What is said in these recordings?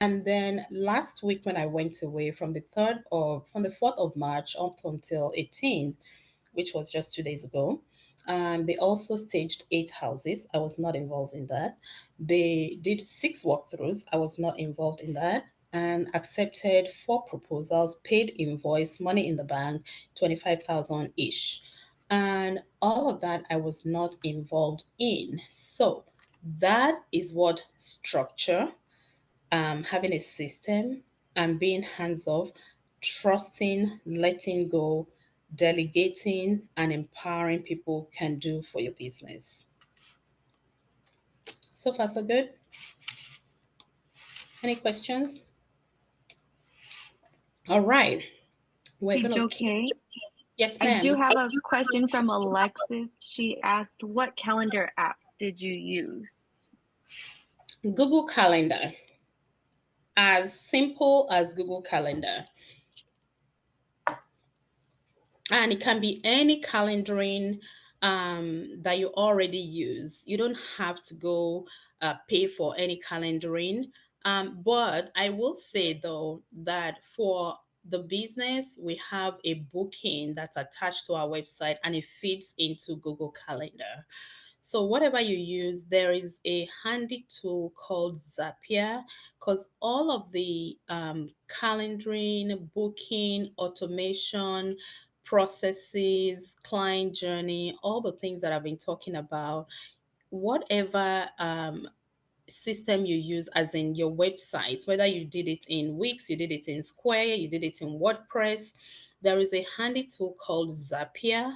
And then last week when I went away from the 4th of March up to until 18th, which was just 2 days ago, they also staged 8 houses. I was not involved in that. They did 6 walkthroughs. I was not involved in that. And accepted 4 proposals, paid invoice, money in the bank, 25,000 ish. And all of that I was not involved in. So that is what structure, having a system and being hands off, trusting, letting go, delegating, and empowering people can do for your business. So far, so good. Any questions? All right. We're Hey, going to Joke. keep. Yes, I do ma'am. have a question from Alexis. She asked, what calendar app did you use? Google Calendar. As simple as Google Calendar. And it can be any calendaring that you already use. You don't have to go pay for any calendaring. But I will say though that for the business, we have a booking that's attached to our website and it feeds into Google Calendar. So whatever you use, there is a handy tool called Zapier, because all of the calendaring, booking, automation, processes, client journey, all the things that I've been talking about, whatever system you use, as in your website, whether you did it in Wix, you did it in Square, you did it in WordPress, there is a handy tool called Zapier,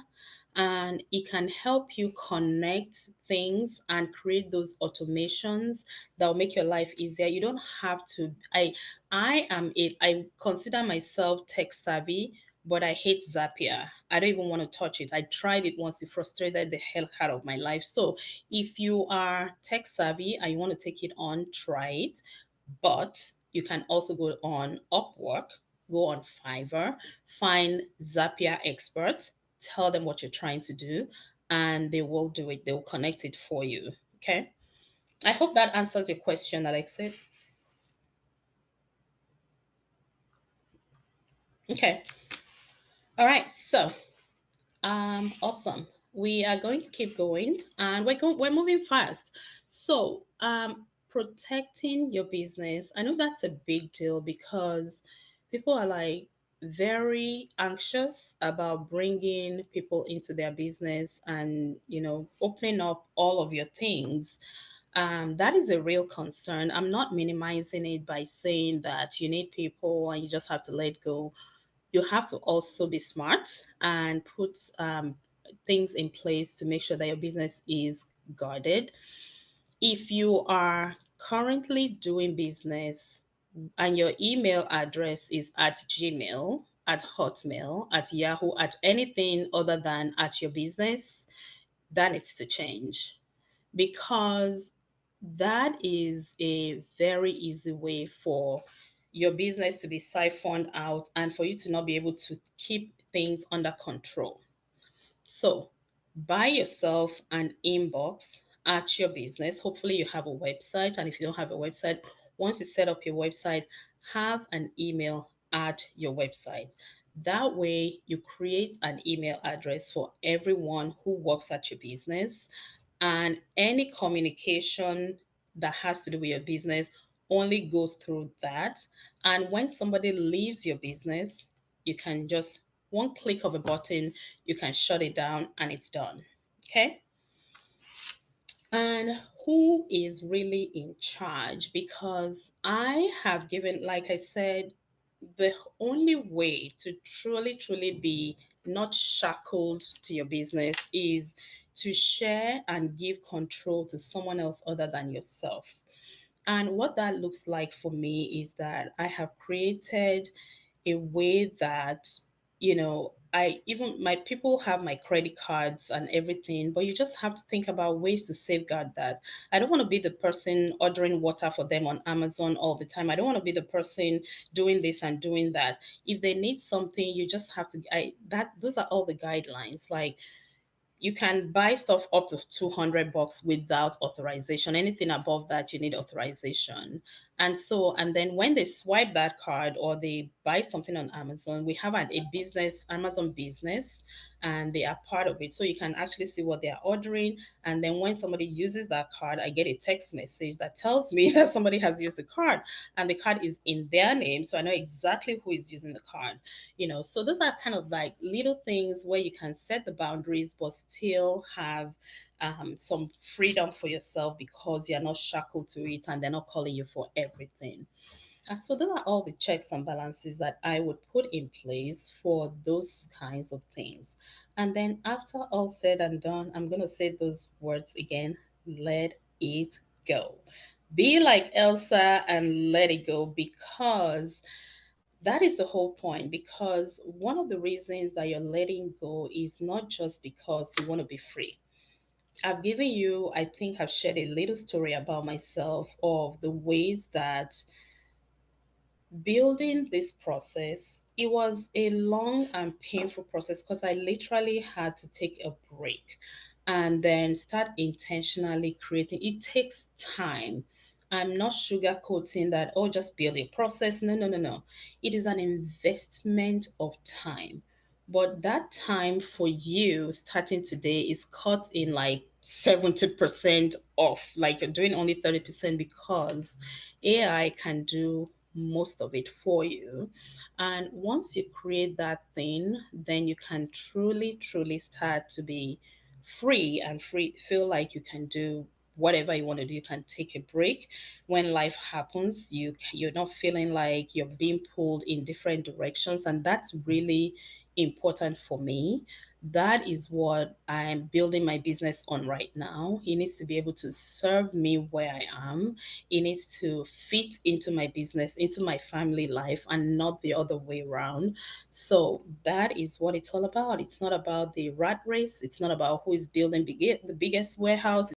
and it can help you connect things and create those automations that will make your life easier. You don't have to. I consider myself tech savvy, but I hate Zapier. I don't even want to touch it. I tried it once, it frustrated the hell out of my life. So if you are tech savvy and you want to take it on, try it. But you can also go on Upwork, go on Fiverr, find Zapier experts, tell them what you're trying to do, and they will do it. They will connect it for you. Okay. I hope that answers your question, Alexis. Okay. All right. So, awesome. We are going to keep going, and we're moving fast. So, protecting your business. I know that's a big deal because people are like very anxious about bringing people into their business and opening up all of your things. That is a real concern. I'm not minimizing it by saying that you need people and you just have to let go. You have to also be smart and put things in place to make sure that your business is guarded. If you are currently doing business and your email address is at Gmail, at Hotmail, at Yahoo, at anything other than at your business, that needs to change, because that is a very easy way for your business to be siphoned out and for you to not be able to keep things under control. So, buy yourself an inbox at your business. Hopefully, you have a website. And if you don't have a website, once you set up your website, have an email at your website. That way, you create an email address for everyone who works at your business, and any communication that has to do with your business only goes through that. And when somebody leaves your business, you can just one click of a button, you can shut it down and it's done. Okay. And who is really in charge? Because I have given, like I said, the only way to truly be not shackled to your business is to share and give control to someone else other than yourself. And what that looks like for me is that I have created a way that, I even my people have my credit cards and everything, but you just have to think about ways to safeguard that. I don't want to be the person ordering water for them on Amazon all the time. I don't want to be the person doing this and doing that. If they need something, you just have to I that those are all the guidelines. Like, you can buy stuff up to $200 without authorization. Anything above that, you need authorization. And then when they swipe that card or they buy something on Amazon, we have a business, Amazon business, and they are part of it. So you can actually see what they are ordering. And then when somebody uses that card, I get a text message that tells me that somebody has used the card, and the card is in their name. So I know exactly who is using the card. So those are kind of like little things where you can set the boundaries but still have some freedom for yourself, because you're not shackled to it and they're not calling you for everything. So those are all the checks and balances that I would put in place for those kinds of things. And then after all said and done, I'm going to say those words again: let it go. Be like Elsa and let it go, because that is the whole point. Because one of the reasons that you're letting go is not just because you want to be free. I've given you, I think I've shared a little story about myself of the ways that building this process, it was a long and painful process, because I literally had to take a break and then start intentionally creating. It takes time. I'm not sugarcoating that, oh, just build a process. No, no, no, no. It is an investment of time. But that time for you starting today is cut in like 70% off. Like you're doing only 30%, because AI can do most of it for you. And once you create that thing, then you can truly, truly start to be free, and free, feel like you can do whatever you want to do. You can take a break when life happens. You're not feeling like you're being pulled in different directions, and that's really important for me. That is what I'm building my business on right now. It needs to be able to serve me where I am. It needs to fit into my business, into my family life, and not the other way around. So that is what it's all about. It's not about the rat race. It's not about who is building the biggest warehouse.